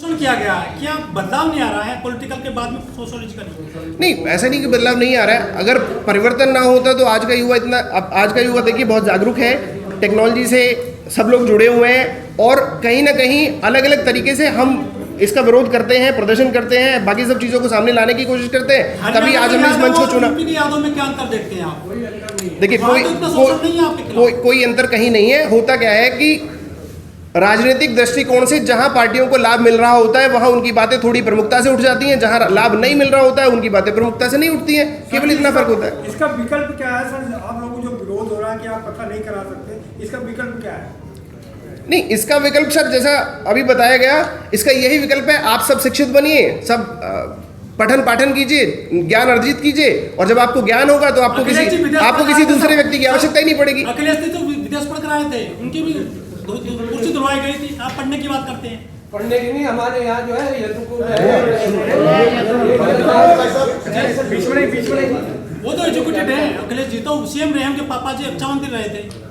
किया गया है, क्या बदलाव नहीं आ रहा है पॉलिटिकल के बाद में सोशोलॉजिकली? नहीं, ऐसा नहीं कि बदलाव नहीं आ रहा है। अगर परिवर्तन ना होता तो आज का युवा इतना, अब आज का युवा देखिए बहुत जागरूक है, टेक्नोलॉजी से सब लोग जुड़े हुए हैं और कहीं ना कहीं अलग अलग तरीके से हम इसका विरोध करते हैं, प्रदर्शन करते हैं, बाकी सब चीज़ों को सामने लाने की कोशिश करते हैं, तभी आज हमने इस मंच को चुना। यादों में क्या अंतर देखते हैं आप? देखिए कोई अंतर कहीं नहीं है। होता क्या है कि राजनीतिक दृष्टिकोण से जहां पार्टियों को लाभ मिल रहा होता है वहां उनकी बातें थोड़ी प्रमुखता से उठ जाती हैं, जहां लाभ नहीं मिल रहा होता है उनकी बातें प्रमुखता से नहीं उठती हैं। केवल इतना फर्क होता है। इसका विकल्प क्या है सर? आप लोगों को जो विरोध हो रहा है कि आप कथा नहीं करा सकते, इसका विकल्प क्या है? नहीं, इसका विकल्प सर जैसा अभी बताया गया, इसका यही विकल्प है, आप सब शिक्षित बनिए, सब पठन पाठन कीजिए, ज्ञान अर्जित कीजिए, और जब आपको ज्ञान होगा तो आपको किसी दूसरे व्यक्ति की आवश्यकता ही नहीं पड़ेगी। अखिलेश जी तो विदेश पढ़ कर आए थे, उनकी भी कुर्सी दिलवाई गई थी, आप पढ़ने की बात करते हैं। पढ़ने की नहीं, हमारे यहाँ जो है वो तो एजुकेटेड है। अखिलेश जी तो सीएम रहे, उनके पापा जी अच्छा मंत्री रहे थे।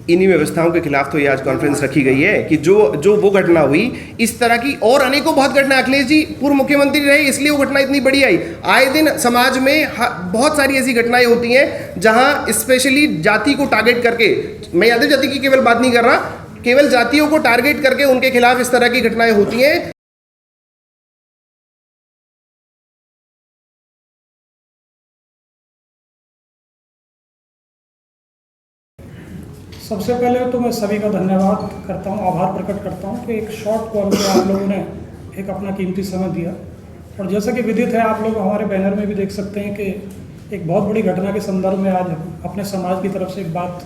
इन्हीं व्यवस्थाओं के खिलाफ तो ये आज कॉन्फ्रेंस रखी गई है कि जो वो घटना हुई, इस तरह की और अनेकों बहुत घटना, अखिलेश जी पूर्व मुख्यमंत्री रहे इसलिए वो घटना इतनी बड़ी आई। आए दिन समाज में बहुत सारी ऐसी घटनाएं होती हैं जहां स्पेशली जाति को टारगेट करके, मैं यादव जाति की केवल बात नहीं कर रहा, केवल जातियों को टारगेट करके उनके खिलाफ इस तरह की घटनाएं होती हैं। सबसे पहले तो मैं सभी का धन्यवाद करता हूं, आभार प्रकट करता हूं कि एक शॉर्ट कॉल में आप लोगों ने एक अपना कीमती समय दिया। और जैसा कि विदित है, आप लोग हमारे बैनर में भी देख सकते हैं कि एक बहुत बड़ी घटना के संदर्भ में आज अपने समाज की तरफ से एक बात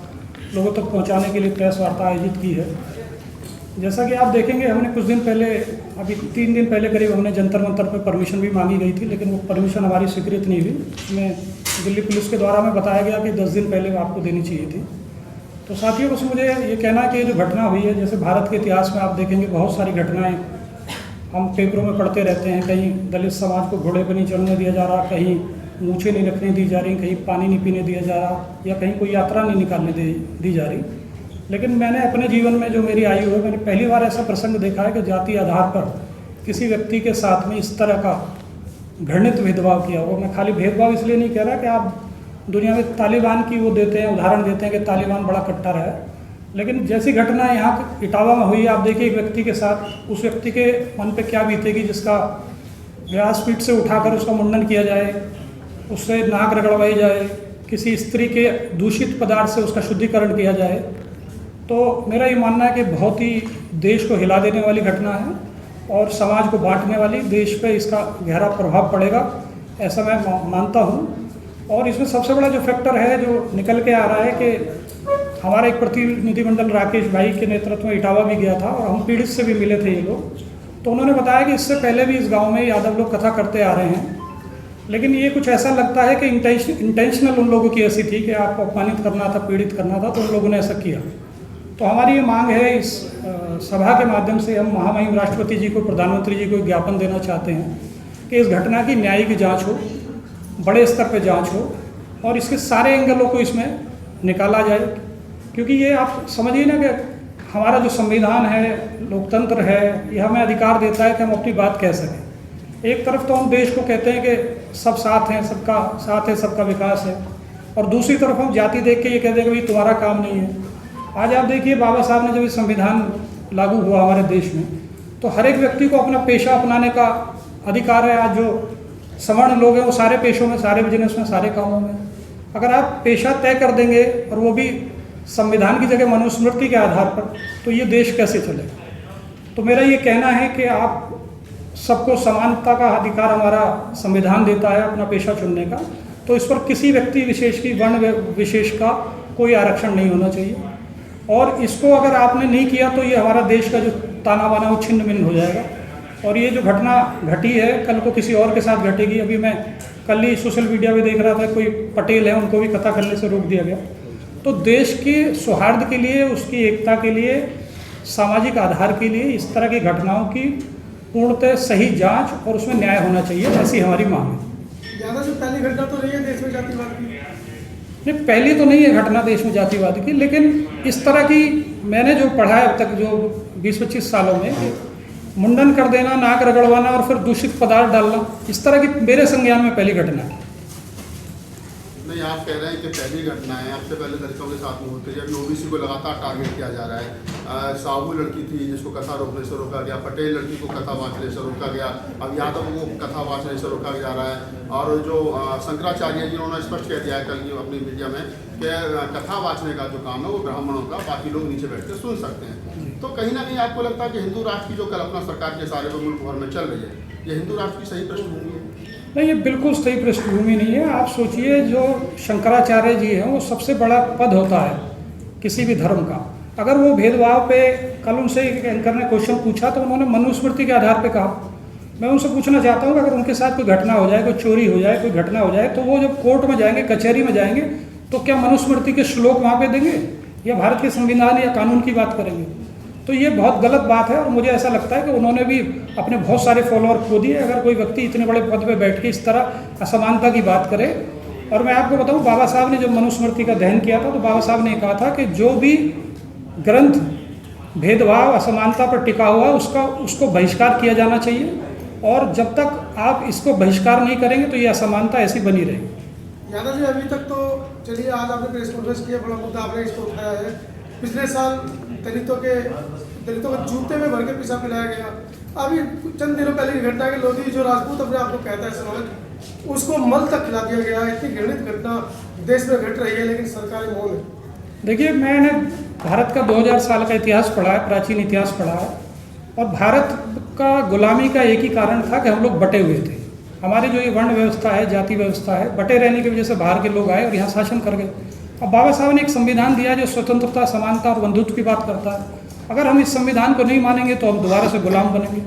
लोगों तक पहुंचाने के लिए प्रेस वार्ता आयोजित की है। जैसा कि आप देखेंगे, हमने कुछ दिन पहले, अभी 3 दिन पहले करीब, हमने जंतर मंतर पर परमिशन भी मांगी गई थी, लेकिन वो परमिशन हमारी स्वीकृत नहीं हुई। उसमें दिल्ली पुलिस के द्वारा हमें बताया गया कि 10 दिन पहले आपको देनी चाहिए थी। तो साथियों, बस मुझे ये कहना है कि जो घटना हुई है, जैसे भारत के इतिहास में आप देखेंगे बहुत सारी घटनाएं हम पेपरों में पढ़ते रहते हैं। कहीं दलित समाज को घोड़े पर नहीं चढ़ने दिया जा रहा, कहीं मूछें नहीं रखने दी जा रही, कहीं पानी नहीं पीने दिया जा रहा, या कहीं कोई यात्रा नहीं निकालने दी जा रही। लेकिन मैंने अपने जीवन में, जो मेरी आयु है, मैंने पहली बार ऐसा प्रसंग देखा है कि जाति आधार पर किसी व्यक्ति के साथ में इस तरह का घृणित भेदभाव किया हुआ। मैं खाली भेदभाव इसलिए नहीं कह रहा कि आप दुनिया में तालिबान की वो देते हैं, उदाहरण देते हैं कि तालिबान बड़ा कट्टर है, लेकिन जैसी घटना यहाँ इटावा में हुई, आप देखिए एक व्यक्ति के साथ, उस व्यक्ति के मन पे क्या बीतेगी जिसका व्यासपीठ से उठाकर उसका मुंडन किया जाए, उससे नाक रगड़वाई जाए, किसी स्त्री के दूषित पदार्थ से उसका शुद्धिकरण किया जाए। तो मेरा ये मानना है कि बहुत ही देश को हिला देने वाली घटना है और समाज को बांटने वाली, देश पे इसका गहरा प्रभाव पड़ेगा, ऐसा मैं मानता हूँ। और इसमें सबसे बड़ा जो फैक्टर है जो निकल के आ रहा है कि हमारा एक प्रतिनिधिमंडल राकेश भाई के नेतृत्व में इटावा भी गया था और हम पीड़ित से भी मिले थे ये लोग। तो उन्होंने बताया कि इससे पहले भी इस गांव में यादव लोग कथा करते आ रहे हैं, लेकिन ये कुछ ऐसा लगता है कि इंटेंशनल उन लोगों की ऐसी थी कि आपको अपमानित करना था, पीड़ित करना था, तो उन लोगों ने ऐसा किया। तो हमारी ये मांग है, इस सभा के माध्यम से हम महामहिम राष्ट्रपति जी को, प्रधानमंत्री जी को ज्ञापन देना चाहते हैं कि इस घटना की न्यायिक जाँच हो, बड़े स्तर पे जांच हो और इसके सारे एंगलों को इसमें निकाला जाए। क्योंकि ये आप समझिए ना कि हमारा जो संविधान है, लोकतंत्र है, ये हमें अधिकार देता है कि हम अपनी बात कह सकें। एक तरफ तो हम देश को कहते हैं कि सब साथ हैं, सबका साथ है, सबका विकास है, और दूसरी तरफ हम जाति देख के ये कहते हैं कि भाई तुम्हारा काम नहीं है। आज आप देखिए, बाबा साहब ने जब ये संविधान लागू हुआ हमारे देश में, तो हर एक व्यक्ति को अपना पेशा अपनाने का अधिकार है। आज जो सवर्ण लोग हैं वो सारे पेशों में, सारे बिजनेस में, सारे कामों में, अगर आप पेशा तय कर देंगे और वो भी संविधान की जगह मनुस्मृति के आधार पर, तो ये देश कैसे चलेगा। तो मेरा ये कहना है कि आप सबको समानता का अधिकार हमारा संविधान देता है अपना पेशा चुनने का, तो इस पर किसी व्यक्ति विशेष की, वर्ण विशेष का कोई आरक्षण नहीं होना चाहिए। और इसको अगर आपने नहीं किया तो ये हमारा देश का जो ताना बाना वो छिन्न भिन्न हो जाएगा। और ये जो घटना घटी है, कल को किसी और के साथ घटेगी। अभी मैं कल ही सोशल मीडिया पे देख रहा था, कोई पटेल है, उनको भी कथा करने से रोक दिया गया। तो देश के सौहार्द के लिए, उसकी एकता के लिए, सामाजिक आधार के लिए इस तरह की घटनाओं की पूर्णतः सही जांच और उसमें न्याय होना चाहिए, ऐसी हमारी मांग है। ज़्यादा जो पहली घटना तो नहीं है देश में जातिवाद की? नहीं, पहली तो नहीं है घटना देश में जातिवाद की, लेकिन इस तरह की मैंने जो पढ़ा है अब तक, जो 20-25 सालों में, मुंडन कर देना, नाक रगड़वाना और फिर दूषित पदार्थ डालना, इस तरह की मेरे संज्ञान में पहली घटना है। नहीं, आप कह रहे हैं कि पहली घटना है, आपसे पहले दलितों के साथ में होते जब ओबीसी को लगातार टारगेट किया जा रहा है। साहू लड़की थी जिसको कथा रोकने से रोका गया, पटेल लड़की को कथा वाचने से रोका गया, अब यादव को कथा वाचने से रोका जा रहा है। और जो शंकराचार्य जी उन्होंने स्पष्ट कह दिया है कल की अपनी मीडिया में कि कथा वाचने का जो काम है वो ब्राह्मणों का, बाकी लोग नीचे बैठ कर सुन सकते हैं। तो कहीं ना कहीं आपको लगता है कि हिंदू राष्ट्र की जो कल्पना सरकार के सारे मुल्क भर में चल रही है, ये हिंदू राष्ट्र की सही पृष्ठभूमि है? नहीं, ये बिल्कुल सही पृष्ठभूमि नहीं है। आप सोचिए, जो शंकराचार्य जी हैं वो सबसे बड़ा पद होता है किसी भी धर्म का। अगर वो भेदभाव पे, कल उनसे एक एंकर ने क्वेश्चन पूछा तो उन्होंने मनुस्मृति के आधार पे कहा। मैं उनसे पूछना चाहता हूँ कि अगर उनके साथ कोई घटना हो जाए, कोई चोरी हो जाए, कोई घटना हो जाए, तो वो जब कोर्ट में जाएंगे, कचहरी में जाएंगे, तो क्या मनुस्मृति के श्लोक वहाँ पे देंगे या भारत के संविधान या कानून की बात करेंगे? तो ये बहुत गलत बात है और मुझे ऐसा लगता है कि उन्होंने भी अपने बहुत सारे फॉलोअर खो दिए। अगर कोई व्यक्ति इतने बड़े पद पे बैठ के इस तरह असमानता की बात करे, और मैं आपको बताऊं, बाबा साहब ने जब मनुस्मृति का दहन किया था तो बाबा साहब ने कहा था कि जो भी ग्रंथ भेदभाव असमानता पर टिका हुआ उसको बहिष्कार किया जाना चाहिए, और जब तक आप इसको बहिष्कार नहीं करेंगे तो ये असमानता ऐसी बनी रहेगी। यादव जी, अभी तक तो चलिए, आज आपने प्रेस कॉन्फ्रेंस किया, बड़ा मुद्दा आपने इसको उठाया है। पिछले साल दलितों के जूते में भर के पेशाब पिलाया गया। अभी चंद दिनों पहले की घटना है कि लोधी, जो राजपूत अपने आप को कहता है समाज, उसको मल तक खिला दिया गया। इतनी घृणित घटना देश में घट रही है, लेकिन सरकारी मौन है। देखिए, मैंने भारत का 2000 साल का इतिहास पढ़ा है, प्राचीन इतिहास पढ़ा है, और भारत का गुलामी का एक ही कारण था कि हम लोग बटे हुए थे। हमारी जो ये वर्ण व्यवस्था है, जाति व्यवस्था है, बटे रहने की वजह से बाहर के लोग आए और यहाँ शासन कर गए। अब बाबा साहब ने एक संविधान दिया जो स्वतंत्रता, समानता और बंधुत्व की बात करता है। अगर हम इस संविधान को नहीं मानेंगे तो हम दोबारा से गुलाम बनेंगे।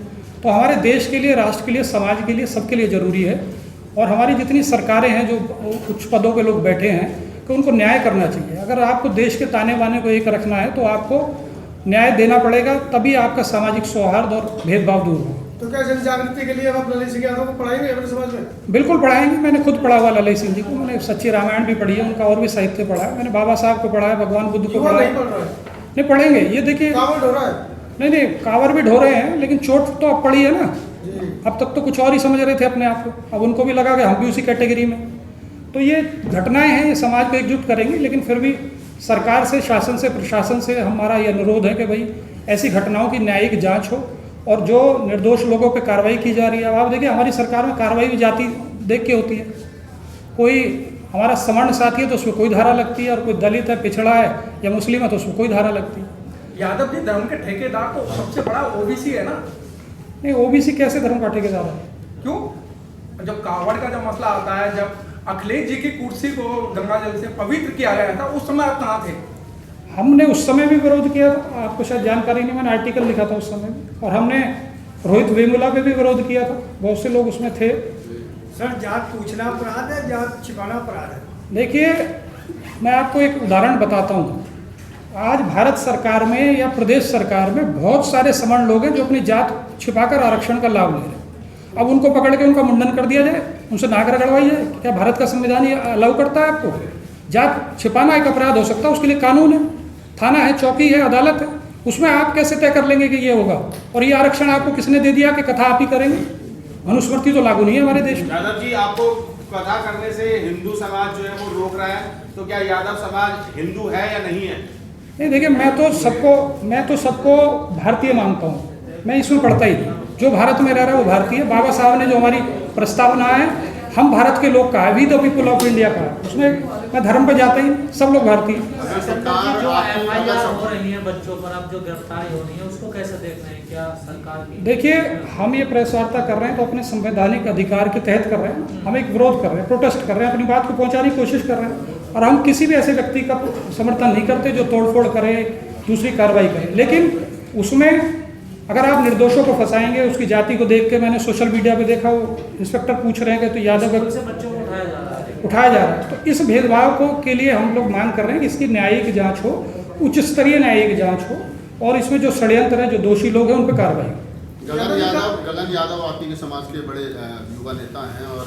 तो हमारे देश के लिए, राष्ट्र के लिए, समाज के लिए, सबके लिए ज़रूरी है। और हमारी जितनी सरकारें हैं, जो उच्च पदों पे लोग बैठे हैं, कि उनको न्याय करना चाहिए। अगर आपको देश के ताने बाने को एक रखना है तो आपको न्याय देना पड़ेगा, तभी आपका सामाजिक सौहार्द और भेदभाव दूर होगा। तो क्या जन जागृति के लिए आप ललित सिंह यादव को पढ़ाएंगे अपने समाज में? बिल्कुल पढ़ाएंगे। मैंने खुद पढ़ा हुआ ललित सिंह जी को, मैंने सच्ची रामायण भी पढ़ी है, उनका और भी साहित्य पढ़ा है। मैंने बाबा साहब को पढ़ा है, भगवान बुद्ध को पढ़ा है। नहीं पढ़ेंगे, ये देखिए, कावड़ ढो रहा है। नहीं, कांवर भी ढो रहे हैं, लेकिन चोट तो अब पड़ी है ना। अब तक तो कुछ और ही समझ रहे थे अपने आप को, अब उनको भी लगा कि हम भी उसी कैटेगरी में। तो ये घटनाएं हैं, ये समाज को एकजुट करेंगी। लेकिन फिर भी सरकार से, शासन से, प्रशासन से हमारा ये अनुरोध है कि भाई ऐसी घटनाओं की न्यायिक जांच हो, और जो निर्दोष लोगों पे कार्रवाई की जा रही है। अब आप देखिए, हमारी सरकार में कार्रवाई भी जाति देख के होती है। कोई हमारा सवर्ण साथी है तो उसमें कोई धारा लगती है, और कोई दलित है, पिछड़ा है या मुस्लिम है तो उसमें कोई धारा लगती है। यादव जी, धर्म के ठेकेदार तो सबसे बड़ा ओबीसी है ना? नहीं, ओबीसी कैसे धर्म का ठेकेदार है? क्यों? जब कांवड़ का जब मसला आता है, जब अखिलेश जी की कुर्सी को गंगाजल से पवित्र किया गया था, उस समय आप कहाँ थे? हमने उस समय भी विरोध किया था, आपको शायद जानकारी नहीं, मैंने आर्टिकल लिखा था उस समय भी, और हमने रोहित वेमुला पे भी विरोध किया था, बहुत से लोग उसमें थे। सर, जात पूछना अपराध है, जात छिपाना अपराध है? देखिए, मैं आपको एक उदाहरण बताता हूँ। आज भारत सरकार में या प्रदेश सरकार में बहुत सारे सवर्ण लोग हैं जो अपनी जात छिपाकर आरक्षण का लाभ ले रहे हैं। अब उनको पकड़ के उनका मुंडन कर दिया जाए, उनसे नाक रगड़वाई जाए, क्या भारत का संविधान ये अलाउ करता है आपको? जात छिपाना एक अपराध हो सकता है, उसके लिए कानून है, थाना है, चौकी है, अदालत है। उसमें आप कैसे तय कर लेंगे कि ये होगा? और ये आरक्षण आपको किसने दे दिया कि कथा आप ही करेंगे? मनुस्मृति तो लागू नहीं है हमारे देश में। यादव जी, आपको कथा करने से हिंदू समाज जो है वो रोक रहा है, तो क्या यादव समाज हिंदू है या नहीं है? नहीं, देखिए, मैं तो सबको भारतीय मानता हूँ। मैं इसमें पढ़ता ही नहीं, जो भारत में रह रहा है वो भारतीय। बाबा साहब ने जो हमारी प्रस्तावना है, हम भारत के लोग का है, we the people of India का, उसमें मैं धर्म पे जाता ही, सब लोग भारतीय। जो एफआईआर हो रही है बच्चों पर, अब जो गिरफ्तारी हो रही है, उसको कैसे देख रहे हैं? क्या सरकार की? देखिए, हम ये प्रेस वार्ता कर रहे हैं तो अपने संवैधानिक अधिकार के तहत कर रहे हैं। हम एक विरोध कर रहे हैं, प्रोटेस्ट कर रहे हैं, अपनी बात को पहुंचाने की कोशिश कर रहे हैं। और हम किसी भी ऐसे व्यक्ति का समर्थन नहीं करते जो तोड़फोड़ करे, दूसरी कार्रवाई करे। लेकिन उसमें अगर आप निर्दोषों को फंसाएंगे, उसकी जाति को देख के, मैंने सोशल मीडिया पे देखा, वो इंस्पेक्टर पूछ रहे हैं कि तो यादव से बच्चों को उठाया जा रहा है। तो इस भेदभाव को के लिए हम लोग मांग कर रहे हैं कि इसकी न्यायिक जांच हो, उच्च स्तरीय न्यायिक जांच हो, और इसमें जो षड्यंत्र है, जो दोषी लोग हैं, उन पर कार्रवाई हो। गगन यादव आपकी के समाज के बड़े युवा नेता हैं और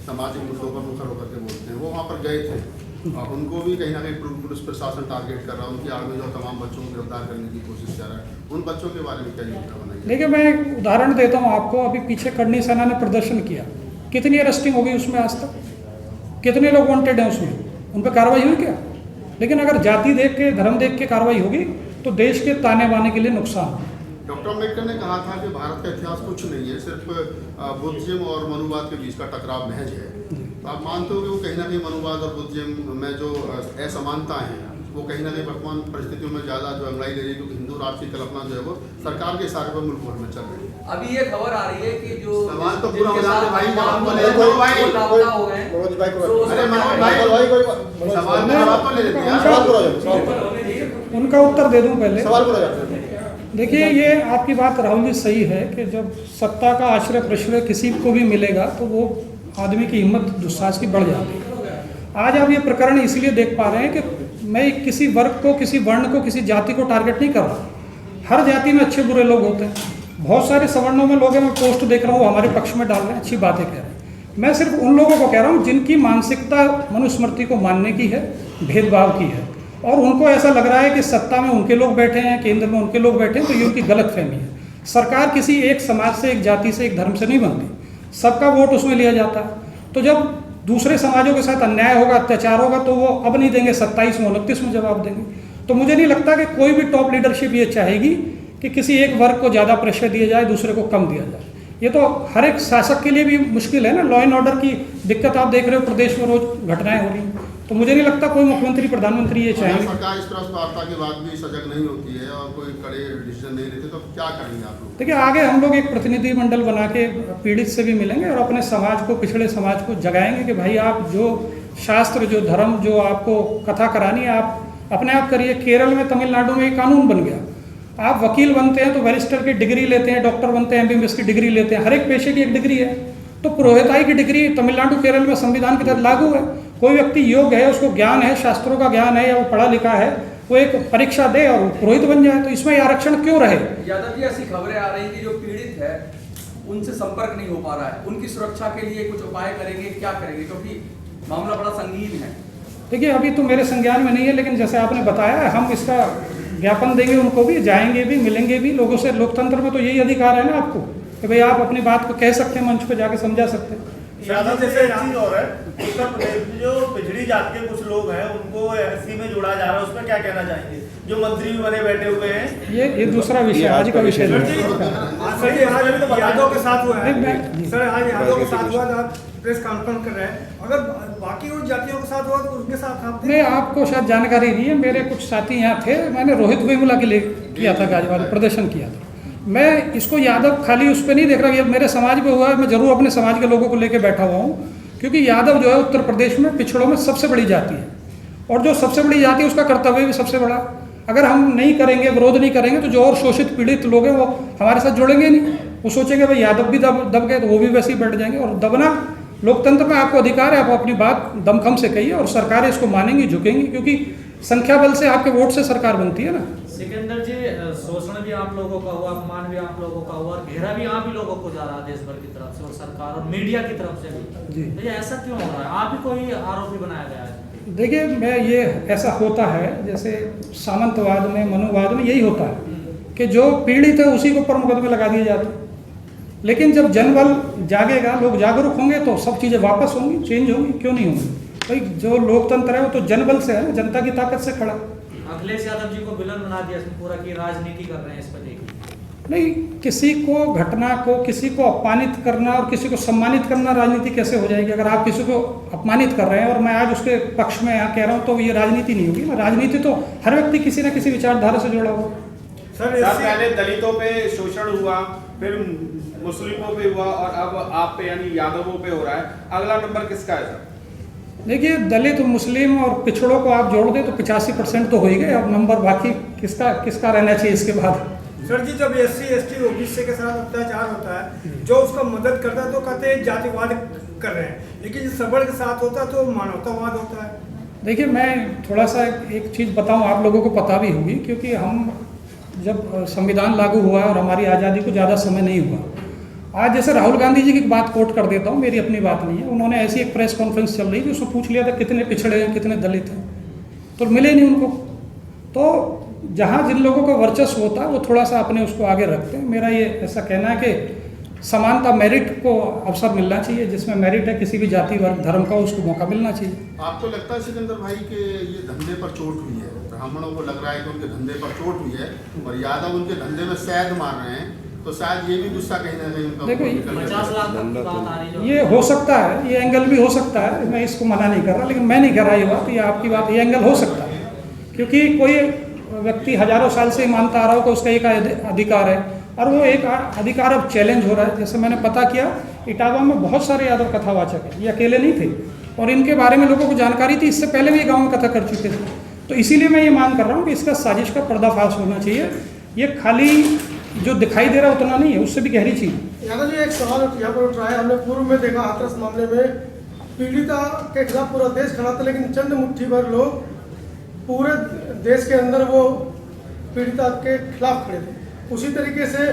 सामाजिक मुद्दों पर मुखर होकर के बोलते हैं। वो वहाँ पर गए थे, उनको भी कहीं ना कहीं पुलिस प्रशासन टारगेट कर रहा है, उनकी आड़ में जो तमाम बच्चों को गिरफ्तार करने की कोशिश कर रहा है, उन बच्चों के बारे में क्या योजना बनाई है? देखिए, मैं एक उदाहरण देता हूँ आपको। अभी पीछे करनी सेना ने प्रदर्शन किया, कितनी अरेस्टिंग हो गई उसमें आज तक, कितने लोग वांटेड हैं उसमें, उन पर कार्रवाई हुई क्या? लेकिन अगर जाति देख के, धर्म देख के कार्रवाई होगी तो देश के ताने बाने के लिए नुकसान। डॉक्टर अम्बेडकर ने कहा था कि भारत का इतिहास कुछ नहीं है, सिर्फ बुद्धिज्म और मनुवाद के बीच का टकराव महज है। तो आप मानते हो कि वो कहीं ना कहीं मनुवाद और बुद्धिज्म में जो असमानता है वो कहीं ना कहीं वर्तमान परिस्थितियों में ज़्यादा जो अंगड़ाई ले रही है, क्योंकि हिंदू राष्ट्र की कल्पना जो है वो सरकार के इशारे पर मुल्क भर में चल रही है। अभी ये खबर आ रही है कि जो सवाल तो पूरा हो जिनके जाते साथ भाई, जवाब तो ले वो लो भाई, लापता हो गए। अरे मनोज भाई सवाल में जवाब तो ले लेते हैं यार। उनका उत्तर दे दूं पहले। सवाल पूरा जाता है। देखिए, ये आपकी बात राहुल जी सही है कि जब सत्ता का आश्रय प्रश्रय किसी को भी मिलेगा तो वो आदमी की हिम्मत दुस्साहस की बढ़ जाती है। आज आप ये प्रकरण इसलिए देख पा रहे हैं कि मैं किसी वर्ग को, किसी वर्ण को, किसी जाति को टारगेट नहीं कर रहा। हर जाति में अच्छे बुरे लोग होते हैं। बहुत सारे सवर्णों में लोग हैं, मैं पोस्ट देख रहा हूँ, हमारे पक्ष में डाल रहे हैं, अच्छी बातें कह रहे हैं। मैं सिर्फ उन लोगों को कह रहा हूँ जिनकी मानसिकता मनुस्मृति को मानने की है, भेदभाव की है, और उनको ऐसा लग रहा है कि सत्ता में उनके लोग बैठे हैं, केंद्र में उनके लोग बैठे हैं, तो ये उनकी गलतफहमी है। सरकार किसी एक समाज से, एक जाति से, एक धर्म से नहीं बनती, सबका वोट उसमें लिया जाता है। तो जब दूसरे समाजों के साथ अन्याय होगा, अत्याचार होगा, तो वो अब नहीं देंगे, 27 में 29 में जवाब देंगे। तो मुझे नहीं लगता कि कोई भी टॉप लीडरशिप ये चाहेगी कि किसी एक वर्ग को ज़्यादा प्रेशर दिया जाए, दूसरे को कम दिया जाए। ये तो हर एक शासक के लिए भी मुश्किल है ना। लॉ एंड ऑर्डर की दिक्कत आप देख रहे हो, प्रदेश में रोज घटनाएं हो रही हैं। तो मुझे नहीं लगता कोई मुख्यमंत्री, प्रधानमंत्री ये चाहेंगे। सरकार इस तरह वार्ता के बाद भी सजग नहीं होती है और कोई कड़े डिसीजन नहीं लेते, तो क्या करेंगे आप लोग? देखिए, आगे हम लोग एक प्रतिनिधिमंडल बना के पीड़ित से भी मिलेंगे और अपने समाज को, पिछड़े समाज को जगाएंगे कि भाई आप जो शास्त्र, जो धर्म, जो आपको कथा करानी है, आप अपने आप करिए। केरल में, तमिलनाडु में एक कानून बन गया, आप वकील बनते हैं तो बैरिस्टर की डिग्री लेते हैं, डॉक्टर बनते हैं MBBS की डिग्री लेते हैं, हर एक पेशे की एक डिग्री है। तो पुरोहिताई की डिग्री तमिलनाडु, केरल में संविधान के तहत लागू है। कोई व्यक्ति योग्य है, उसको ज्ञान है, शास्त्रों का ज्ञान है, या वो पढ़ा लिखा है, वो एक परीक्षा दे और पुरोहित बन जाए। तो इसमें आरक्षण क्यों रहे? यादव जी, ऐसी खबरें आ रही हैं कि जो पीड़ित है उनसे संपर्क नहीं हो पा रहा है, उनकी सुरक्षा के लिए कुछ उपाय करेंगे, क्या करेंगे, क्योंकि मामला बड़ा संगीन है। देखिए, अभी तो मेरे संज्ञान में नहीं है, लेकिन जैसे आपने बताया, हम इसका ज्ञापन देंगे, उनको भी जाएंगे भी, मिलेंगे भी लोगों से। लोकतंत्र में तो यही अधिकार है ना आपको कि भाई आप अपनी बात को कह सकते हैं, मंच पे जाके समझा सकते हैं। यादव जैसे एक चीज और है, उत्तर प्रदेश में जो पिछड़ी जाति के कुछ लोग हैं उनको एससी में जोड़ा जा रहा है, उसमें क्या कहना चाहेंगे? जो मंत्री भी बने बैठे हुए हैं, ये दूसरा विषय, आज का विषय यादव के साथ हुआ है सर, आज यादव के साथ हुआ था, प्रेस कॉन्फ्रेंस कर रहे हैं। अगर बाकी उन जातियों के साथ हुआ तो उनके साथ आप नहीं, आपको शायद जानकारी नहीं है। मेरे कुछ साथी यहाँ थे, मैंने रोहित वेमुला के लिए किया था, गाजीपुर प्रदर्शन किया था। मैं इसको यादव खाली उस पर नहीं देख रहा, ये मेरे समाज में हुआ है, मैं जरूर अपने समाज के लोगों को लेकर बैठा हुआ हूँ, क्योंकि यादव जो है उत्तर प्रदेश में पिछड़ों में सबसे बड़ी जाति है, और जो सबसे बड़ी जाति है उसका कर्तव्य भी सबसे बड़ा। अगर हम नहीं करेंगे, विरोध नहीं करेंगे, तो जो और शोषित पीड़ित लोग हैं वो हमारे साथ जुड़ेंगे नहीं। वो सोचेंगे भाई यादव भी दब गए, तो वो भी वैसे ही बैठ जाएंगे। और दबना, लोकतंत्र में आपको अधिकार है, आप अपनी बात दमखम से कहिए, और सरकारें इसको मानेंगी, झुकेंगी, क्योंकि संख्या बल से, आपके वोट से सरकार बनती है ना। सिकंदर जी, शोषण भी आप लोगों का हुआ, अपमान भी आप लोगों का हुआ, और घेरा भी आप ही लोगों को जा रहा है देश भर की तरफ से, और सरकार और मीडिया की तरफ से भी। जी, तो ये ऐसा क्यों हो रहा है? आप ही कोई आरोपी बनाया गया है? देखिए, मैं ये ऐसा होता है जैसे सामंतवाद में, मनुवाद में यही होता है कि जो पीड़ित है उसी को पर मुकदमे लगा दिए जाते हैं। लेकिन जब जनबल जागेगा, लोग जागरूक होंगे, तो सब चीज़ें वापस होंगी, चेंज होंगी। क्यों नहीं होंगी? भाई जो लोकतंत्र है वो तो जनबल से है ना, जनता की ताकत से खड़ा। अखिलेश यादव जी को विलन बना दिया इसमें पूरा, की राजनीति कर रहे हैं इस पर। देखिए, नहीं, किसी को, घटना को, किसी को अपमानित करना और किसी को सम्मानित करना राजनीति कैसे हो जाएगी? अगर आप किसी को अपमानित कर रहे हैं और मैं आज उसके पक्ष में यहाँ कह रहा हूँ, तो ये राजनीति नहीं होगी ना। राजनीति तो हर व्यक्ति किसी न किसी विचारधारा से जुड़ा हुआ। सर, पहले दलितों पे शोषण हुआ, फिर मुस्लिमों पे हुआ, और अब आप पे यानी यादवों पे हो रहा है। अगला नंबर किसका है सर? देखिए, दलित, मुस्लिम और पिछड़ों को आप जोड़ दें तो 85% तो हो ही गए। अब नंबर बाकी किसका रहना चाहिए इसके बाद? सर जी, जब SC ST OBC के साथ अत्याचार होता है, जो उसका मदद करता है तो कहते हैं जातिवाद कर रहे हैं, लेकिन सबड़ के साथ होता है तो मानवतावाद होता है। देखिए, मैं थोड़ा सा एक चीज़ बताऊं, आप लोगों को पता भी होगी, क्योंकि हम जब संविधान लागू हुआ और हमारी आज़ादी को ज़्यादा समय नहीं हुआ, आज जैसे राहुल गांधी जी की बात कोट कर देता हूँ, मेरी अपनी बात नहीं है, उन्होंने ऐसी एक प्रेस कॉन्फ्रेंस चल रही थी उसमें पूछ लिया था कितने पिछड़े हैं कितने दलित हैं, तो मिले नहीं उनको। तो जहाँ जिन लोगों का वर्चस्व होता है वो थोड़ा सा अपने उसको आगे रखते हैं। मेरा ये ऐसा कहना है कि समानता मेरिट को अवसर मिलना चाहिए, जिसमें मेरिट है किसी भी जाति वर्ग धर्म का उसको मौका मिलना चाहिए। आपको लगता है सिकंदर भाई कि ये धंधे पर चोट हुई है, ब्राह्मणों को लग रहा है कि उनके धंधे पर चोट हुई है और यादव उनके धंधे में शहद मार रहे हैं, तो शायद ये भी गुस्सा कहीं ना कहीं उनका देखो 50 लाख की बात आ रही है। ये हो सकता है, ये एंगल भी हो सकता है, मैं इसको मना नहीं कर रहा, लेकिन मैं नहीं कर रहा ये बात, ये आपकी बात, ये एंगल हो सकता है, क्योंकि कोई व्यक्ति हजारों साल से मानता आ रहा हो कि उसका एक अधिकार है और वो एक अधिकार अब चैलेंज हो रहा है। जैसे मैंने पता किया, इटावा में बहुत सारे यादव कथावाचक हैं, ये अकेले नहीं थे और इनके बारे में लोगों को जानकारी थी, इससे पहले भी गाँव में कथा कर चुके थे। तो इसीलिए मैं ये मांग कर रहा हूँ कि इसका साजिश का पर्दाफाश होना चाहिए। ये खाली जो दिखाई दे रहा उतना नहीं है, उससे भी गहरी चीज। यादव जी एक सवाल यहाँ पर उठ रहा है, हमने पूर्व में देखा हाथरस मामले में पीड़िता के खिलाफ पूरा देश खड़ा था, लेकिन चंद मुट्ठी भर लोग पूरे देश के अंदर वो पीड़िता के खिलाफ खड़े थे। उसी तरीके से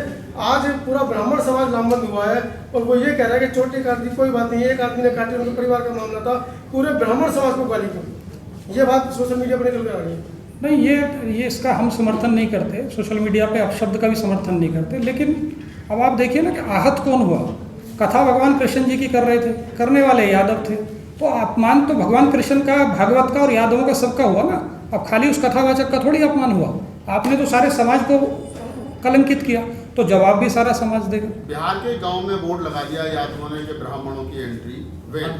आज पूरा ब्राह्मण समाज लामबंद हुआ है और वो ये कह रहा है कि चोटी काट दी कोई बात नहीं, एक आदमी ने काटी, उनके परिवार का मामला था, पूरे ब्राह्मण समाज को गाली दी। ये बात सोशल मीडिया पर निकल कर आ रही है। नहीं, ये इसका हम समर्थन नहीं करते, सोशल मीडिया पे अपशब्द का भी समर्थन नहीं करते, लेकिन अब आप देखिए ना कि आहत कौन हुआ। कथा भगवान कृष्ण जी की कर रहे थे, करने वाले यादव थे, तो अपमान तो भगवान कृष्ण का, भागवत का और यादवों का सबका हुआ ना। अब खाली उस कथावाचक का थोड़ी अपमान हुआ, आपने तो सारे समाज को कलंकित किया, तो जवाब भी सारा समाज देगा। बिहार के गांव में बोर्ड लगा दिया यादवों ने कि ब्राह्मणों की एंट्री वैध,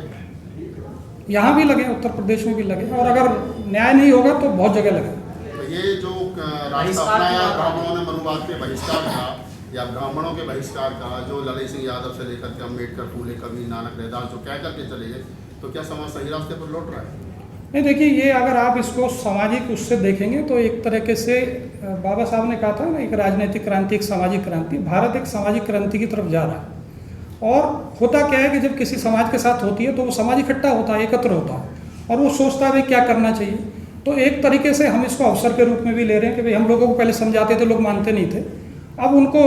यहाँ भी लगे, उत्तर प्रदेश में भी लगे, और अगर न्याय नहीं होगा तो बहुत जगह लगे। तो ये जो रास्ता अपनाया ब्राह्मणों ने मनुवाद के बहिष्कार का या ब्राह्मणों के बहिष्कार का, जो ललित सिंह यादव से लेकर के अम्बेडकर, फूले कबीर, नानक, रैदास जो कह करके चले गए, तो क्या समाज सही रास्ते पर लौट रहा है? नहीं, देखिए, ये अगर आप इसको सामाजिक उससे देखेंगे तो एक तरीके से बाबा साहब ने कहा था ना, एक राजनीतिक क्रांति, एक सामाजिक क्रांति। भारत एक सामाजिक क्रांति की तरफ जा रहा है। और होता क्या है कि जब किसी समाज के साथ होती है तो वो समाज इकट्ठा होता है, एकत्र होता है और वो सोचता है भाई क्या करना चाहिए। तो एक तरीके से हम इसको अवसर के रूप में भी ले रहे हैं कि भाई हम लोगों को पहले समझाते थे, लोग मानते नहीं थे, अब उनको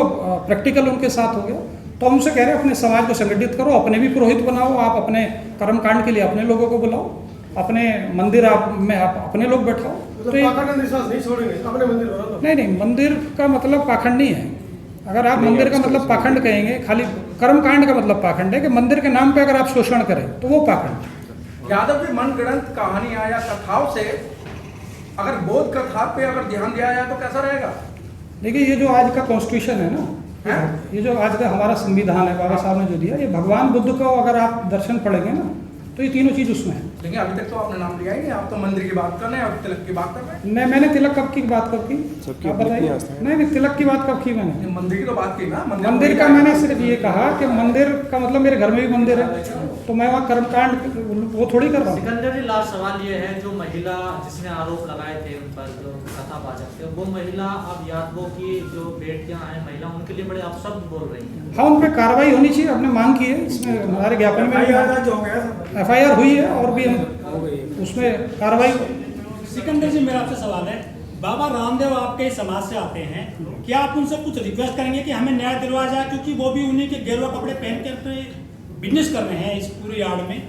प्रैक्टिकल उनके साथ हो गया, तो हम उनसे कह रहे हैं अपने समाज को संगठित करो, अपने भी पुरोहित बनाओ, आप अपने कर्मकांड के लिए अपने लोगों को बुलाओ, अपने मंदिर में आप अपने लोग बैठाओ। तो नहीं छोड़ेंगे, अपने मंदिर बनाओ। नहीं, मंदिर का मतलब पाखंड नहीं है। अगर आप मंदिर का मतलब पाखंड कहेंगे, खाली कर्मकांड का मतलब पाखंड है कि मंदिर के नाम पे अगर आप शोषण करें तो वो पाखंड। यादव जी मनगढ़ंत कहानियां या कथाओं से अगर बोध कथा पे अगर ध्यान दिया जाए तो कैसा रहेगा? देखिए, ये जो आज का कॉन्स्टिट्यूशन है ना, ये जो आज का हमारा संविधान है, बाबा साहब ने जो दिया, ये भगवान बुद्ध को अगर आप दर्शन पढ़ेंगे ना तो ये तीनों चीज उसमें है। लेकिन अभी तक तो आपने नाम लिया ही नहीं, आप तो मंदिर की बात कर रहे हैं और तिलक की बात कर रहे हैं। नहीं, मैंने तिलक कब की बात कब की, आप बताइए। नहीं, तिलक की बात कब की मैंने? मंदिर की तो बात की ना। मंदिर का मैंने सिर्फ ये कहा कि मंदिर का मतलब मेरे घर में भी मंदिर है, तो मैं वहाँ कर्मकांड वो थोड़ी कर रहा हूँ। सिकंदर जी, लास्ट सवाल ये है, जो महिला जिसने आरोप लगाए थे उन पर, जो कथावाचक थे, वो महिला अब यादवों की जो बेटियां हैं महिला, उनके लिए बड़े अपशब्द बोल रही हैं। हाँ, उन पर कार्रवाई होनी चाहिए, हमने मांग की है, इसमें हमारे ज्ञापन में FIR हुई है और भी उसमें कार्रवाई। सिकंदर जी, मेरा आपसे सवाल है, बाबा रामदेव आपके समाज से आते हैं, क्या आप उनसे कुछ रिक्वेस्ट करेंगे कि हमें न्याय दिलवाया जाए, क्योंकि वो भी उन्हीं के गेरुआ कपड़े पहन कर बिजनेस कर रहे हैं इस पूरी आड़ में,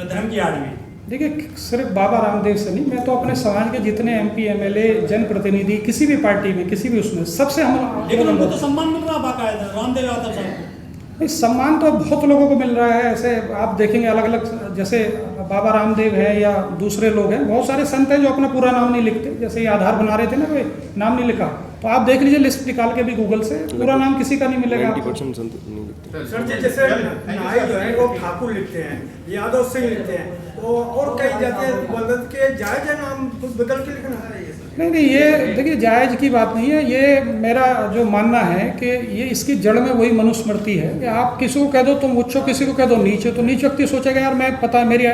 धर्म की आड़ में? देखिए, सिर्फ बाबा रामदेव से नहीं, मैं तो अपने समाज के जितने MP MLA जनप्रतिनिधि किसी भी पार्टी में, किसी भी उसमें, सबसे हम। लेकिन उनको तो सम्मान मिल रहा बाकायदा रामदेव यादव साहब को। सम्मान तो बहुत लोगों को मिल रहा है, ऐसे आप देखेंगे अलग अलग, जैसे बाबा रामदेव है या दूसरे लोग हैं, बहुत सारे संत हैं जो अपना पूरा नाम नहीं लिखते, जैसे ये आधार बना रहे थे ना, कोई नाम नहीं लिखा, तो आप देख लीजिए लिस्ट निकाल के भी गूगल से, पूरा नाम किसी का नहीं मिलेगा। 90% संत नहीं लिखते। सर जी, जैसे नाई जो है वो ठाकुर लिखते हैं, यादव सिंह लिखते हैं, तो और कई जाते बदल के जायज है नाम बदल के लिखना है? नहीं, ये देखिए, जायज की बात नहीं है। ये मेरा जो मानना है कि ये इसकी जड़ में वही मनुस्मृति है कि आप किसी को कह दो तुम उच्च, किसी को कह दो नीचे, तो नीच व्यक्ति सोचेगा यार मैं पता है मेरी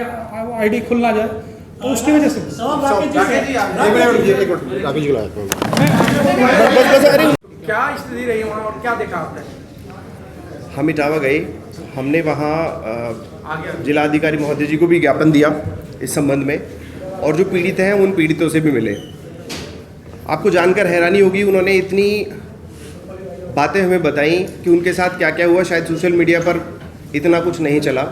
ID खुल ना जाए, तो उसकी वजह से। क्या स्थिति रही वहाँ और क्या देखा आपने? हम इटावा गए, हमने वहाँ जिलाधिकारी महोदय जी को भी ज्ञापन दिया इस संबंध में, और जो पीड़ित हैं उन पीड़ितों से भी मिले। आपको जानकर हैरानी होगी, उन्होंने इतनी बातें हमें बताई कि उनके साथ क्या क्या हुआ। शायद सोशल मीडिया पर इतना कुछ नहीं चला।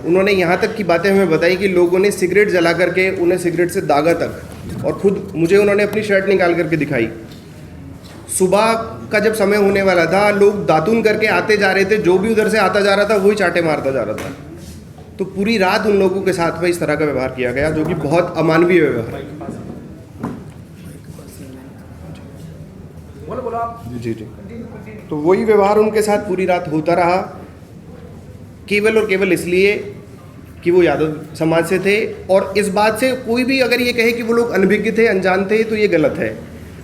उन्होंने यहाँ तक की बातें हमें बताई कि लोगों ने सिगरेट जला करके उन्हें सिगरेट से दागा तक, और खुद मुझे उन्होंने अपनी शर्ट निकाल करके दिखाई। सुबह का जब समय होने वाला था, लोग दातून करके आते जा रहे थे, जो भी उधर से आता जा रहा था वही चाटे मारता जा रहा था। तो पूरी रात उन लोगों के साथ में इस तरह का व्यवहार किया गया, जो कि बहुत अमानवीय व्यवहार है। बोलो आप। जी जी। तो वही व्यवहार उनके साथ पूरी रात होता रहा, केवल और केवल इसलिए कि वो यादव समाज से थे। और इस बात से कोई भी अगर ये कहे कि वो लोग अनभिज्ञ थे, अनजान थे, तो ये गलत है,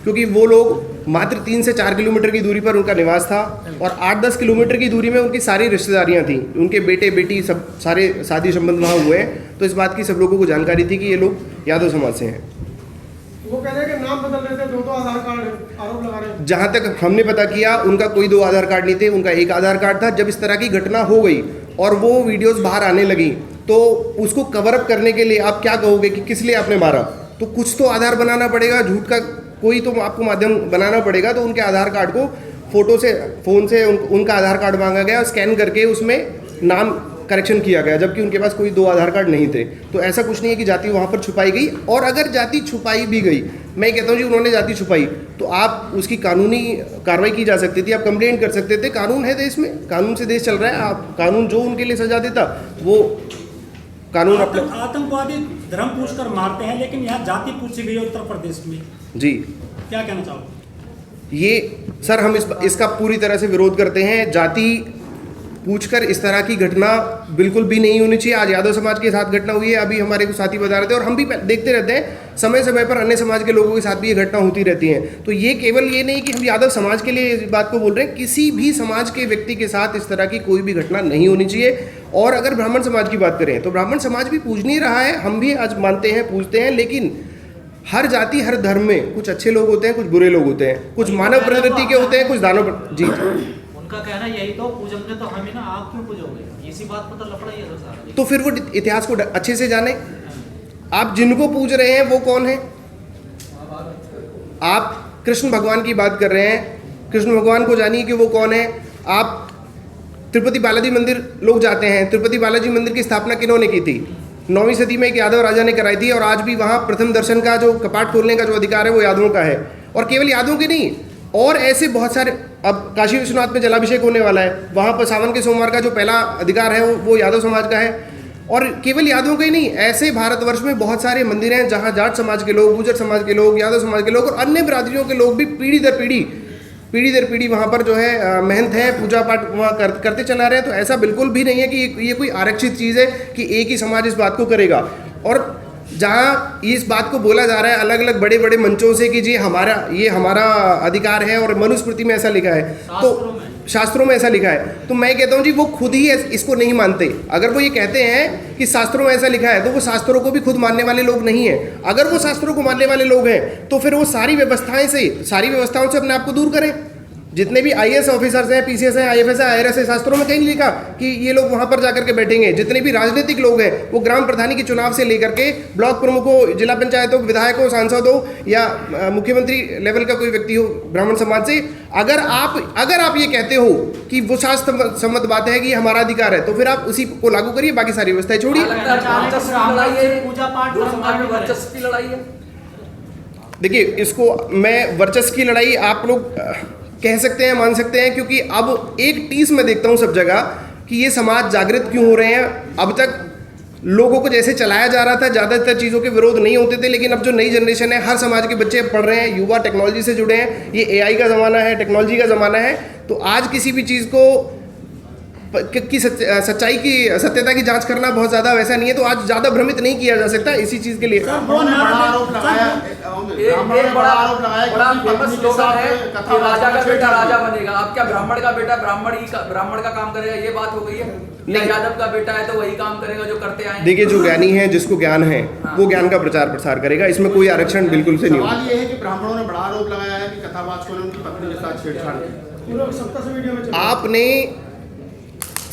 क्योंकि वो लोग मात्र 3 से 4 किलोमीटर की दूरी पर उनका निवास था और 8-10 किलोमीटर की दूरी में उनकी सारी रिश्तेदारियां थीं। उनके बेटे बेटी सब सारे शादी संबंध वहाँ हुए हैं। तो इस बात की सब लोगों को जानकारी थी कि ये लोग यादव समाज से हैं। वो कह रहे हैं कि नाम बदल रहे थे, 2 आधार कार्ड आरोप लगा रहे हैं। जहाँ तक हमने पता किया, उनका कोई 2 आधार कार्ड नहीं थे, उनका एक आधार कार्ड था। जब इस तरह की घटना हो गई और वो वीडियोस बाहर आने लगी, तो उसको कवर अप करने के लिए आप क्या कहोगे कि किस लिए आपने मारा? तो कुछ तो आधार बनाना पड़ेगा, झूठ का कोई तो आपको माध्यम बनाना पड़ेगा। तो उनके आधार कार्ड को फोटो से, फ़ोन से उनका आधार कार्ड मांगा गया और स्कैन करके उसमें नाम करेक्शन किया गया, जबकि उनके पास कोई 2 आधार कार्ड नहीं थे। तो ऐसा कुछ नहीं है कि जाति वहाँ पर छुपाई गई। और अगर जाति छुपाई भी गई, मैं कहता हूँ जी उन्होंने जाति छुपाई, तो आप उसकी कानूनी कार्रवाई की जा सकती थी, आप कंप्लेंट कर सकते थे। कानून है देश में, कानून से देश चल रहा है। आप कानून जो उनके लिए सजा देता वो कानून अपने। आतंकवादी धर्म पूछकर मारते हैं, लेकिन यहाँ जाति पूछी गई है उत्तर प्रदेश में। जी, क्या कहना चाहोगे? ये सर हम इसका पूरी तरह से विरोध करते हैं। जाति पूछकर इस तरह की घटना बिल्कुल भी नहीं होनी चाहिए। आज यादव समाज के साथ घटना हुई है, अभी हमारे कुछ साथी बता रहे थे, और हम भी देखते रहते हैं समय समय पर अन्य समाज के लोगों के साथ भी ये घटना होती रहती है। तो ये केवल ये नहीं कि हम यादव समाज के लिए इस बात को बोल रहे हैं, किसी भी समाज के व्यक्ति के साथ इस तरह की कोई भी घटना नहीं होनी चाहिए। और अगर ब्राह्मण समाज की बात करें तो ब्राह्मण समाज भी पूजनीय रहा है, हम भी आज मानते हैं, पूजते हैं। लेकिन हर जाति हर धर्म में कुछ अच्छे लोग होते हैं, कुछ बुरे लोग होते हैं, कुछ मानव प्रवृत्ति के होते हैं, कुछ दानव। जी, उनका कहना यही तो, पूजोगे तो हम ही ना, आप क्यों पूजोगे? इसी बात पर तो लफड़ा ही है तो सारा। तो फिर वो इतिहास को अच्छे से जाने। आप जिनको पूज रहे हैं वो कौन है? आप कृष्ण भगवान की बात कर रहे हैं, कृष्ण भगवान को जानिए कि वो कौन है। आप तिरुपति बालाजी मंदिर लोग जाते हैं, तिरुपति बालाजी मंदिर की स्थापना किन्होंने की थी? 9वीं सदी में एक यादव राजा ने कराई थी, और आज भी वहाँ प्रथम दर्शन का जो कपाट खोलने का जो अधिकार है वो यादवों का है। और केवल यादवों के नहीं, और ऐसे बहुत सारे, अब काशी विश्वनाथ में जलाभिषेक होने वाला है, वहाँ पर सावन के सोमवार का जो पहला अधिकार है वो यादव समाज का है। और केवल यादवों के ही नहीं, ऐसे भारतवर्ष में बहुत सारे मंदिर हैं जहाँ जाट समाज के लोग, गुर्जर समाज के लोग, यादव समाज के लोग और अन्य बिरादरियों के लोग भी पीढ़ी दर पीढ़ी वहाँ पर जो है महंत है, पूजा पाठ वहाँ करते चला रहे हैं। तो ऐसा बिल्कुल भी नहीं है कि ये कोई आरक्षित चीज़ है कि एक ही समाज इस बात को करेगा। और जहाँ इस बात को बोला जा रहा है अलग अलग बड़े बड़े मंचों से कि जी ये हमारा अधिकार है, और मनुस्मृति में ऐसा लिखा है, तो शास्त्रों में ऐसा लिखा है, तो मैं कहता हूँ जी वो खुद ही इसको नहीं मानते। अगर वो ये कहते हैं कि शास्त्रों में ऐसा लिखा है, तो वो शास्त्रों को भी खुद मानने वाले लोग नहीं हैं। अगर वो शास्त्रों को मानने वाले लोग हैं तो फिर वो सारी व्यवस्थाओं से अपने आप को दूर करें। जितने भी IAS ऑफिसर्स हैं, PCS हैं, IFS है, IRS है, शास्त्रों में कहीं नहीं लिखा कि ये लोग वहाँ पर जाकर के बैठेंगे। जितने भी राजनीतिक लोग हैं वो ग्राम प्रधानी के चुनाव से लेकर के ब्लॉक प्रमुखों, जिला पंचायतों, विधायकों, सांसदों या मुख्यमंत्री लेवल का कोई व्यक्ति हो ब्राह्मण समाज से, अगर आप ये कहते हो कि वो शास्त्र सम्मत बात है कि ये हमारा अधिकार है, तो फिर आप उसी को लागू करिए, बाकी सारी व्यवस्थाएं छोड़िए। पूजा पाठ की लड़ाई है। देखिए, इसको मैं वर्चस्व की लड़ाई आप लोग कह सकते हैं, मान सकते हैं, क्योंकि अब एक टीस में देखता हूं सब जगह कि ये समाज जागृत क्यों हो रहे हैं। अब तक लोगों को जैसे चलाया जा रहा था, ज़्यादातर चीज़ों के विरोध नहीं होते थे, लेकिन अब जो नई जनरेशन है, हर समाज के बच्चे पढ़ रहे हैं, युवा टेक्नोलॉजी से जुड़े हैं, ये AI का ज़माना है, टेक्नोलॉजी का ज़माना है। तो आज किसी भी चीज़ को की सच्चाई की सत्यता की जांच करना बहुत ज़्यादा वैसा नहीं है, तो आज ज़्यादा भ्रमित नहीं किया जा सकता इसी चीज़ के लिए। एक बड़ा फेमस स्लोगन है कि राजा का बेटा राजा बनेगा। अब क्या ब्राह्मण का बेटा ब्राह्मण का काम करेगा, ये बात हो गई है? यादव का बेटा है तो वही काम करेगा जो करते आए। देखिए, जो ज्ञानी है, जिसको ज्ञान है, वो ज्ञान का प्रचार प्रसार करेगा, इसमें कोई आरक्षण बिल्कुल से नहीं होगा। सवाल ये है कि ब्राह्मणों ने बड़ा आरोप लगाया है कि कथावाचकों ने उनकी पत्नी के साथ छेड़छाड़ की। आपने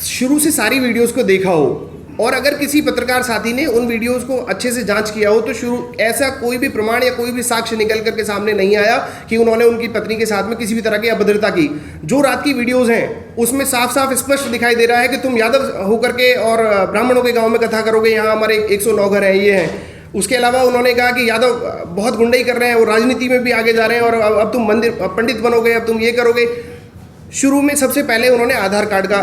शुरू से सारी वीडियोस को देखा हो, और अगर किसी पत्रकार साथी ने उन वीडियोस को अच्छे से जांच किया हो तो ऐसा कोई भी प्रमाण या कोई भी साक्ष्य निकल करके सामने नहीं आया कि उन्होंने उनकी पत्नी के साथ में किसी भी तरह की अभद्रता की। जो रात की वीडियोस हैं उसमें साफ साफ स्पष्ट दिखाई दे रहा है कि तुम यादव होकर के और ब्राह्मणों के गाँव में कथा करोगे, यहाँ हमारे 109 घर हैं, ये हैं। उसके अलावा उन्होंने कहा कि यादव बहुत गुंडाई कर रहे हैं और राजनीति में भी आगे जा रहे हैं और अब तुम मंदिर पंडित बनोगे, अब तुम ये करोगे। शुरू में सबसे पहले उन्होंने आधार कार्ड का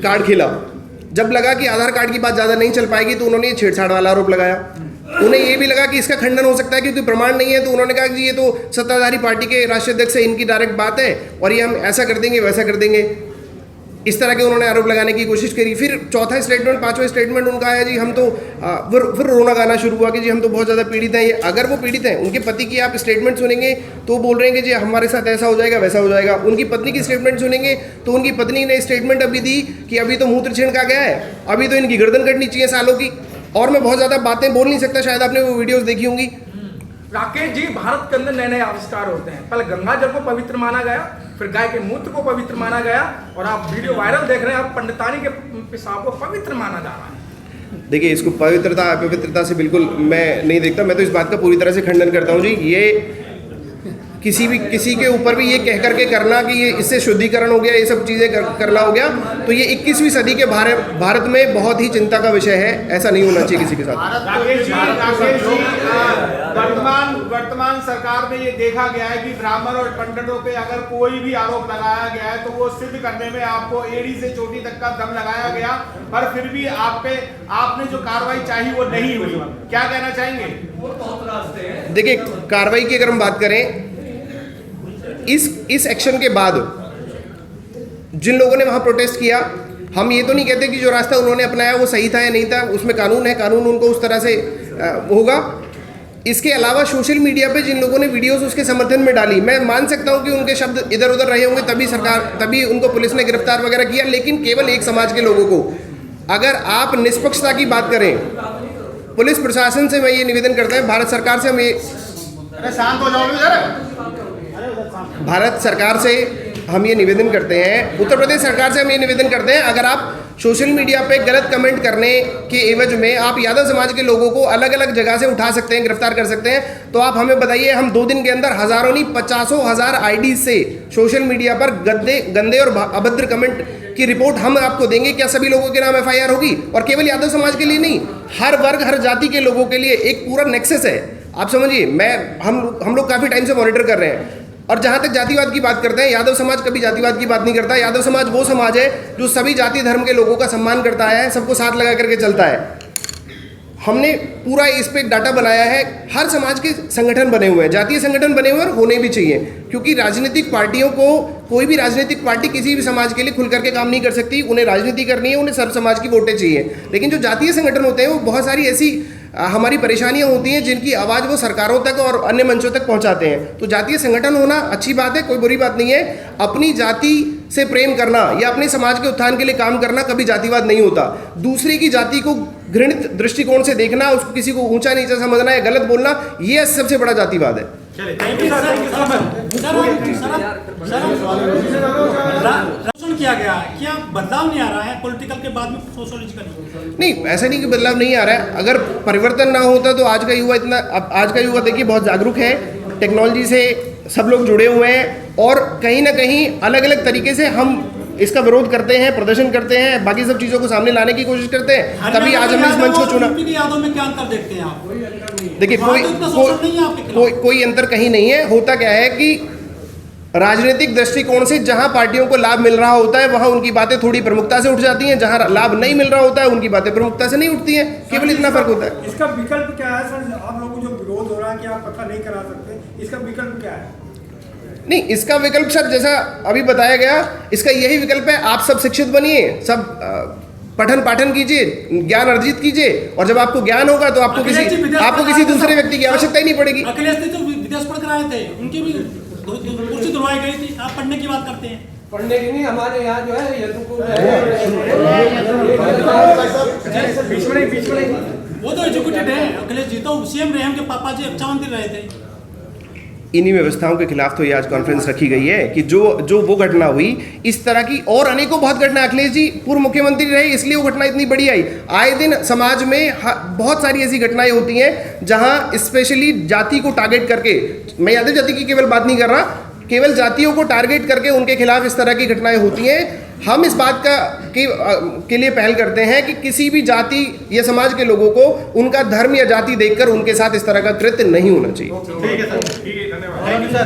कार्ड खेला। जब लगा कि आधार कार्ड की बात ज़्यादा नहीं चल पाएगी तो उन्होंने छेड़छाड़ वाला आरोप लगाया। उन्हें ये भी लगा कि इसका खंडन हो सकता है क्योंकि प्रमाण नहीं है, तो उन्होंने कहा कि ये तो सत्ताधारी पार्टी के राष्ट्रीय अध्यक्ष से इनकी डायरेक्ट बात है और ये हम ऐसा कर देंगे वैसा कर देंगे। इस तरह के उन्होंने आरोप लगाने की कोशिश करी। फिर चौथा स्टेटमेंट, पांचवा स्टेटमेंट उनका आया जी हम तो फिर रोना गाना शुरू हुआ कि जी हम तो बहुत ज़्यादा पीड़ित हैं। ये अगर वो पीड़ित हैं, उनके पति की आप स्टेटमेंट सुनेंगे तो बोल रहे हैं कि जी हमारे साथ ऐसा हो जाएगा वैसा हो जाएगा। उनकी पत्नी की स्टेटमेंट सुनेंगे तो उनकी पत्नी ने स्टेटमेंट अभी दी कि अभी तो मूत्र छिड़का गया है, अभी तो इनकी गर्दन कटनी चाहिए सालों की। और मैं बहुत ज़्यादा बातें बोल नहीं सकता, शायद आपने वो वीडियोज़ देखी होंगी। राकेश जी, भारत के अंदर नए नए आविष्कार होते हैं। पहले गंगा जल को पवित्र माना गया, फिर गाय के मूत्र को पवित्र माना गया, और आप वीडियो वायरल देख रहे हैं, आप पंडितानी के पेशाब को पवित्र माना जा रहा है। देखिए, इसको पवित्रता से बिल्कुल मैं नहीं देखता। मैं तो इस बात का पूरी तरह से खंडन करता हूँ जी। ये किसी के ऊपर भी ये कह करके करना कि ये इससे शुद्धिकरण हो गया, ये सब चीज़ें करना हो गया, तो ये 21वीं सदी के भारत में बहुत ही चिंता का विषय है। ऐसा नहीं होना चाहिए किसी के साथ। राकेश जी, वर्तमान सरकार में ये देखा गया है कि ब्राह्मण और पंडितों पे अगर कोई भी आरोप लगाया गया है तो वो सिद्ध करने में आपको एड़ी से चोटी तक का दम लगाया गया, पर फिर भी आपने जो कार्रवाई चाहिए वो नहीं हुई। क्या कहना चाहेंगे? देखिए, कार्रवाई की अगर हम बात करें, इस एक्शन के बाद जिन लोगों ने वहां प्रोटेस्ट किया, हम ये तो नहीं कहते कि जो रास्ता उन्होंने अपनाया वो सही था या नहीं था, उसमें कानून है, कानून उनको उस तरह से होगा। इसके अलावा सोशल मीडिया पे जिन लोगों ने वीडियोस उसके समर्थन में डाली, मैं मान सकता हूं कि उनके शब्द इधर उधर रहे होंगे, तभी उनको पुलिस ने गिरफ्तार वगैरह किया, लेकिन केवल एक समाज के लोगों को। अगर आप निष्पक्षता की बात करें, पुलिस प्रशासन से मैं ये निवेदन करता हूं, भारत सरकार से हम ये शांत हो जाओगे यार। भारत सरकार से हम ये निवेदन करते हैं, उत्तर प्रदेश सरकार से हम ये निवेदन करते हैं, अगर आप सोशल मीडिया पे गलत कमेंट करने के एवज में आप यादव समाज के लोगों को अलग अलग जगह से उठा सकते हैं, गिरफ्तार कर सकते हैं, तो आप हमें बताइए। हम 2 दिन के अंदर हजारों नहीं 50,000 आईडी से सोशल मीडिया पर गंदे और अभद्र कमेंट की रिपोर्ट हम आपको देंगे। क्या सभी लोगों के नाम FIR होगी? और केवल यादव समाज के लिए नहीं, हर वर्ग हर जाति के लोगों के लिए एक पूरा नेक्सस है। आप समझिए, हम लोग काफ़ी टाइम से मॉनिटर कर रहे हैं। और जहाँ तक जातिवाद की बात करते हैं, यादव समाज कभी जातिवाद की बात नहीं करता। यादव समाज वो समाज है जो सभी जाति धर्म के लोगों का सम्मान करता है, सबको साथ लगा करके चलता है। हमने पूरा इस पे डाटा बनाया है। हर समाज के संगठन बने हुए हैं, जातीय संगठन बने हुए हैं, और होने भी चाहिए, क्योंकि राजनीतिक पार्टियों को, कोई भी राजनीतिक पार्टी किसी भी समाज के लिए खुल करके काम नहीं कर सकती। उन्हें राजनीति करनी है, उन्हें सर्व समाज की वोटें चाहिए। लेकिन जो जातीय संगठन होते हैं वो बहुत सारी ऐसी हमारी परेशानियां होती हैं जिनकी आवाज़ वो सरकारों तक और अन्य मंचों तक पहुंचाते हैं। तो जातीय संगठन होना अच्छी बात है, कोई बुरी बात नहीं है। अपनी जाति से प्रेम करना या अपने समाज के उत्थान के लिए काम करना कभी जातिवाद नहीं होता। दूसरे की जाति को घृणित दृष्टिकोण से देखना, उसको किसी को ऊंचा नीचा समझना या गलत बोलना, ये सबसे बड़ा जातिवाद है। किया गया है, क्या बदलाव नहीं आ रहा है पॉलिटिकल के बाद में सोशलिस्टिकल? नहीं, ऐसा नहीं कि बदलाव नहीं आ रहा है। अगर परिवर्तन ना होता तो आज का युवा आज का युवा देखिए बहुत जागरूक है, टेक्नोलॉजी से सब लोग जुड़े हुए हैं, और कहीं ना कहीं अलग अलग तरीके से हम इसका विरोध करते हैं, प्रदर्शन करते हैं, बाकी सब चीज़ों को सामने लाने की कोशिश करते हैं। तभी आज हमने इस मंच को चुना। यादों में क्या अंतर देखते हैं आप? देखिए, कोई अंतर कहीं नहीं है। होता क्या है कि राजनीतिक दृष्टिकोण से जहां पार्टियों को लाभ मिल रहा होता है वहां उनकी बातें थोड़ी प्रमुखता से उठ जाती हैं, जहां लाभ नहीं मिल रहा होता है उनकी बातें प्रमुखता से नहीं उठती हैं। केवल इतना फर्क होता है। इसका विकल्प क्या है सर? आप लोगों को जो विरोध हो रहा है कि आप पता नहीं करा सकते, इसका विकल्प क्या है? नहीं, इसका विकल्प सर जैसा अभी बताया गया, इसका यही विकल्प है, आप सब शिक्षित बनिए, सब पठन पाठन कीजिए, ज्ञान अर्जित कीजिए, और जब आपको ज्ञान होगा तो आपको किसी दूसरे व्यक्ति की आवश्यकता ही नहीं पड़ेगी। अखिलेश जी जो विदेश पढ़ कर आए थे, उनकी भी कुर्सी दिलवाई गई थी। आप पढ़ने की बात करते हैं? पढ़ने की नहीं, हमारे यहाँ जो है वो तो एजुकेटेड है। अखिलेश जी तो CM रहे, उनके पापा जी अच्छा मंत्री रहे थे। इन्हीं व्यवस्थाओं के खिलाफ तो ये आज कॉन्फ्रेंस रखी गई है कि जो वो घटना हुई, इस तरह की और अनेकों बहुत घटना, अखिलेश जी पूर्व मुख्यमंत्री रहे इसलिए वो घटना इतनी बड़ी आई। आए दिन समाज में बहुत सारी ऐसी घटनाएं होती हैं जहां स्पेशली जाति को टारगेट करके, मैं यादव जाति की केवल बात नहीं कर रहा, केवल जातियों को टारगेट करके उनके खिलाफ इस तरह की घटनाएं होती हैं। हम इस बात के लिए पहल करते हैं कि किसी भी जाति या समाज के लोगों को उनका धर्म या जाति देखकर उनके साथ इस तरह का कृत्य नहीं होना चाहिए। ठीक है सर, ठीक है, धन्यवाद।